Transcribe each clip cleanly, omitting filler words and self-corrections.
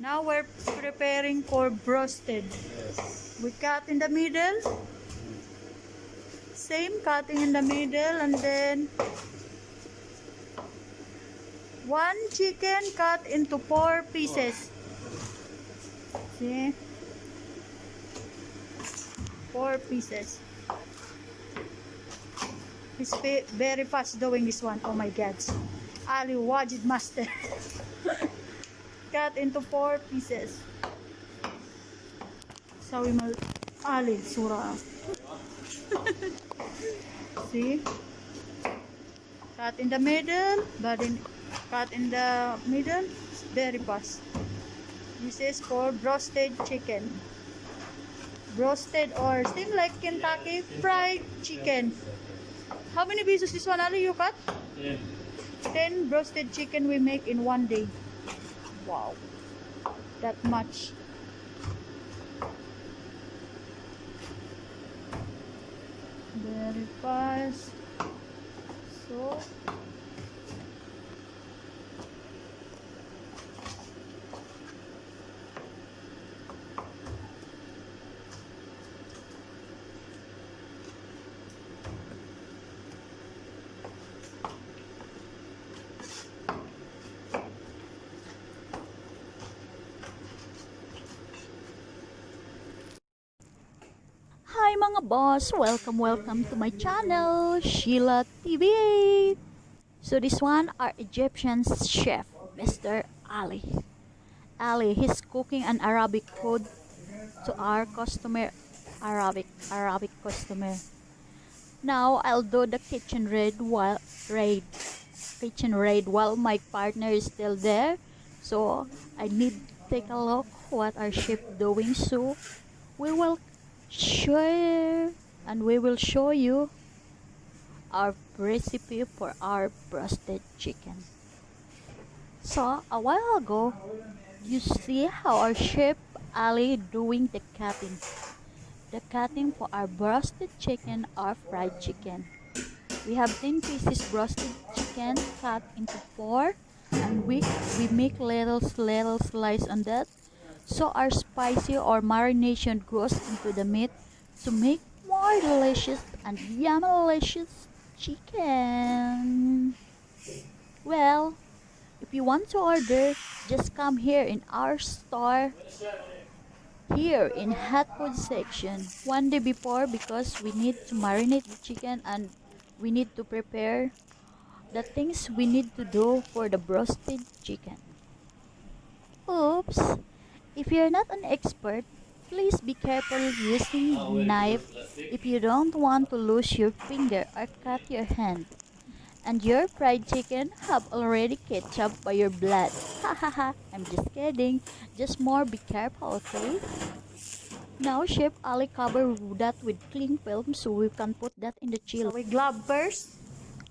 Now we're preparing for broasted. Yes. We cut in the middle. Same cutting in the middle, and then one chicken cut into 4 pieces. See? 4 pieces. He's very fast doing this one. Oh my God. Ali Wajid Master. Cut into 4 pieces. Sawi mal Ali Surah. See? Cut in the middle, but cut in the middle, very fast. This is for broasted chicken. Broasted or same like Kentucky fried chicken. How many pieces this one, Ali, you cut? 10. 10 broasted chicken we make in one day. Wow. That much. Very fast. So Hi mga boss! Welcome to my channel, Sheila TV. So this one, our Egyptian chef, Mr. Ali. Ali, he's cooking an Arabic food to our customer, Arabic customer. Now I'll do the kitchen raid while my partner is still there. So I need to take a look what our chef doing. So we will share and we will show you our recipe for our broasted chicken. So a while ago, you see how our chef Ali doing the cutting for our broasted chicken or fried chicken. We have 10 pieces broasted chicken cut into 4, and we make little slice on that. So our spicy or marination goes into the meat to make more delicious and yummy-licious chicken. Well, if you want to order, just come here in our store here in hot food section one day before, because we need to marinate the chicken and we need to prepare the things we need to do for the broasted chicken. Oops! If you're not an expert, please be careful using knife if you don't want to lose your finger or cut your hand. And your fried chicken have already ketchup by your blood. Hahaha, I'm just kidding. Just more be careful, okay? Now Chef Ali cover that with cling film so we can put that in the chill. we glove first.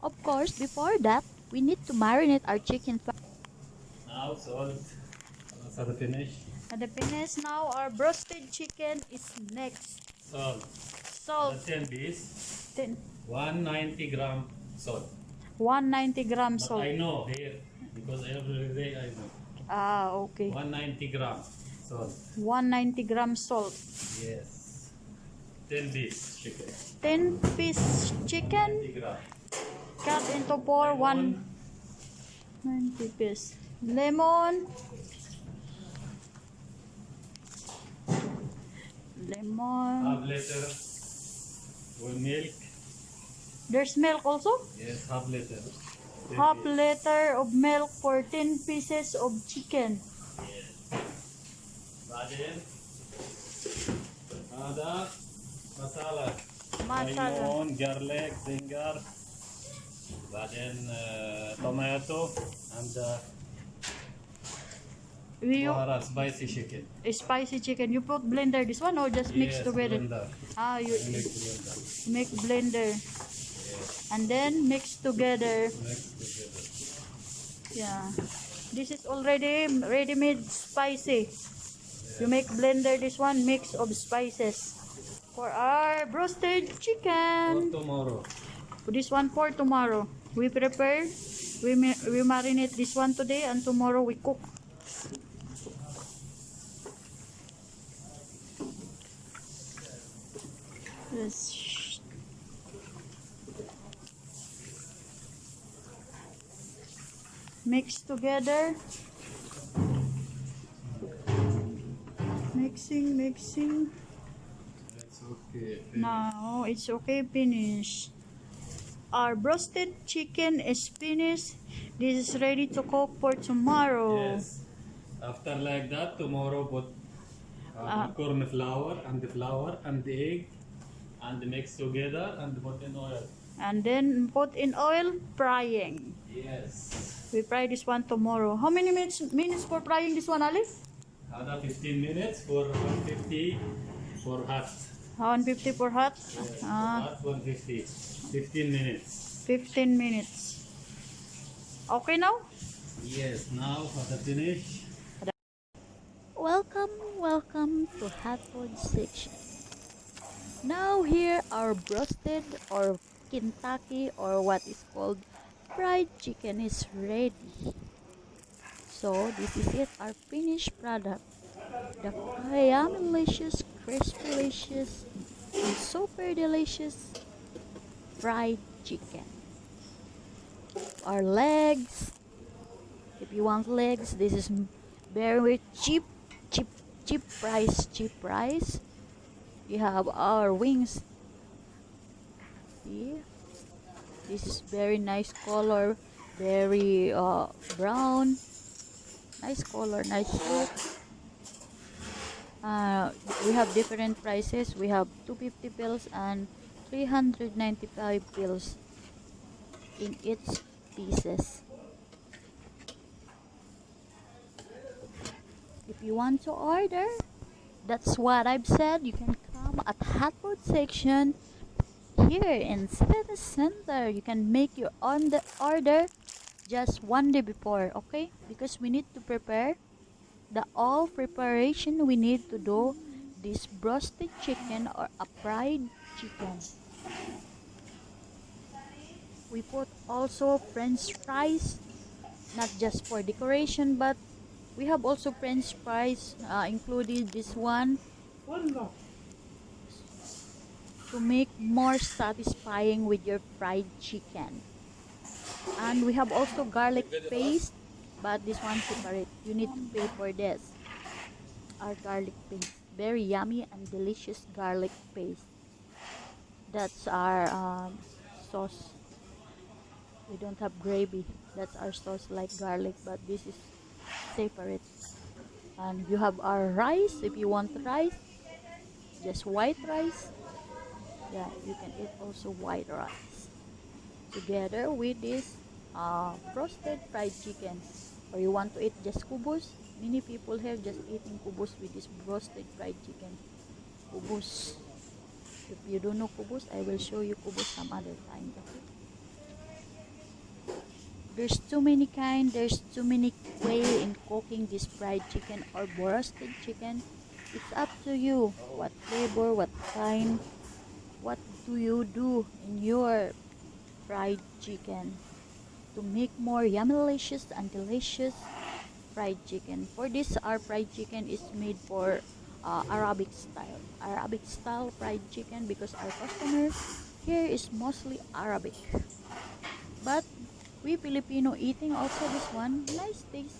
Of course, before that, we need to marinate our chicken. Now salt. That's the finish. At the finish, now our broasted chicken is next. Salt. Salt. The 10 piece. 10, 190 gram salt. 190 gram But salt. I know here because every day I know. Ah, okay. 190 gram salt. 190 gram salt. Yes. 10 piece chicken. 10 piece chicken 90 gram. cut into 4, 190 piece. Lemon. Half liter with milk. There's milk also? Yes, half liter. 10 Half piece. liter of milk for 10 pieces of chicken. بعدين هذا مسالة Masala. ليمون garlic zinger بعدين tomato and We بهارات spicy chicken. spicy chicken. You put blender this one or just mix Yes, together? blender. Ah, you Mix blender. make blender and then mix together. Mix together. Yeah. This is already ready-made spicy. You make blender this one mix of spices for our broasted For chicken. tomorrow. This one for tomorrow. We prepare. We marinate this one today and tomorrow we cook. Just mix together. Mixing. That's okay. Now it's okay, finish. Our roasted chicken is finished. This is ready to cook for tomorrow. Yes. After like that, tomorrow put Uh, corn flour and the flour and the egg and mix together and put in oil. And then put in oil, frying. Yes. We fry this one tomorrow. How many minutes for frying this one, Alif? Another 15 minutes for 150 for hot. 150 for hot. Yes, for Ah, hot 150. 15 minutes. 15 minutes. Okay now? Yes, now for the finish. Welcome to hot food section. Now here our roasted or Kentucky or what is called fried chicken is ready. So this is it, our finished product. The yummy delicious, crispy delicious, and super delicious fried chicken. Our legs. If you want legs, this is very cheap price. We have our wings. See, this is very nice color, very brown. Nice color, nice look. We have different prices. We have 250 pills and 395 pills in each pieces. If you want to order, that's what I've said. You can come at hot food section here in City Center. You can make your own order just one day before, okay? Because we need to prepare the all preparation we need to do this roasted chicken or a fried chicken. We put also French fries, not just for decoration, but we have also French fries included this one to make more satisfying with your fried chicken. And we have also garlic paste, but this one separate. You need to pay for this. Our garlic paste, very yummy and delicious garlic paste. That's our sauce. We don't have gravy. That's our sauce like garlic, but this is separate. And you have our rice. If you want rice, just white rice. Yeah, you can eat also white rice together with this roasted fried chicken. Or you want to eat just kubus? Many people here just eating kubus with this roasted fried chicken. Kubus. If you don't know kubus, I will show you kubus some other time. Okay? There's too many there's too many way in cooking this fried chicken or roasted chicken. It's up to you what flavor, what kind, what do you do in your fried chicken to make more yummy delicious fried chicken. For this, our fried chicken is made for Arabic style fried chicken, because our customer here is mostly Arabic. But we Filipino eating also this one. Nice taste.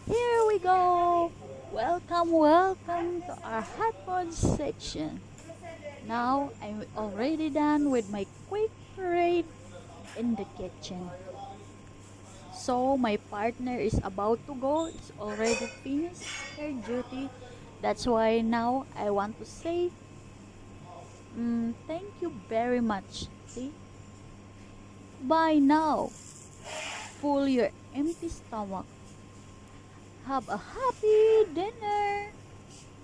Here we go. Welcome to our hot pot section. Now I'm already done with my quick parade in the kitchen. So my partner is about to go. It's already finished her duty. That's why now I want to say thank you very much. See? Bye now. Full your empty stomach. Have a happy dinner.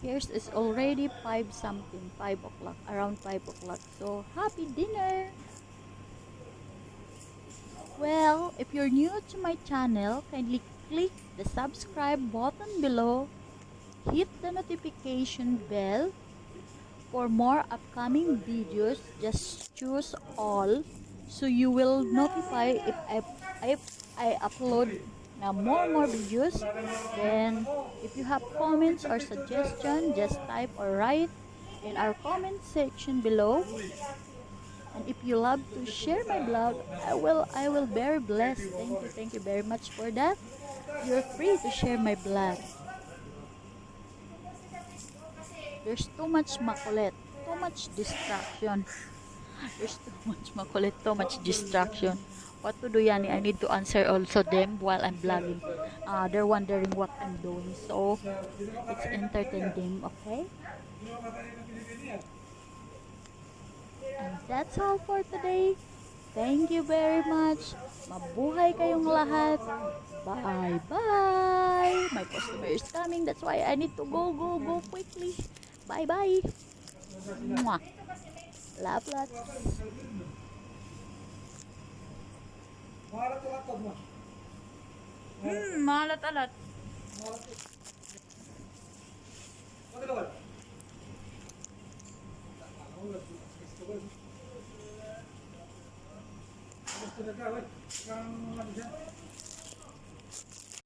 Here's is already 5 something, 5 o'clock, around 5 o'clock. So happy dinner. Well, if you're new to my channel, kindly click the subscribe button below. Hit the notification bell for more upcoming videos. Just choose all so you will notify if I upload na more videos. Then if you have comments or suggestion, just type or write in our comment section below. And if you love to share my blog, I will very blessed. Thank you very much for that. You're free to share my blog. There's too much makulit, too much distraction. There's too much makulit, too much distraction. What to do, Yani? I need to answer also them while I'm vlogging. They're wondering what I'm doing. So, let's entertain them, okay? And that's all for today. Thank you very much. Mabuhay kayong lahat. Bye-bye. My customer is coming. That's why I need to go quickly. Bye-bye. Mwah. Love lots. Maalat-alat. Gusto na ka, wait.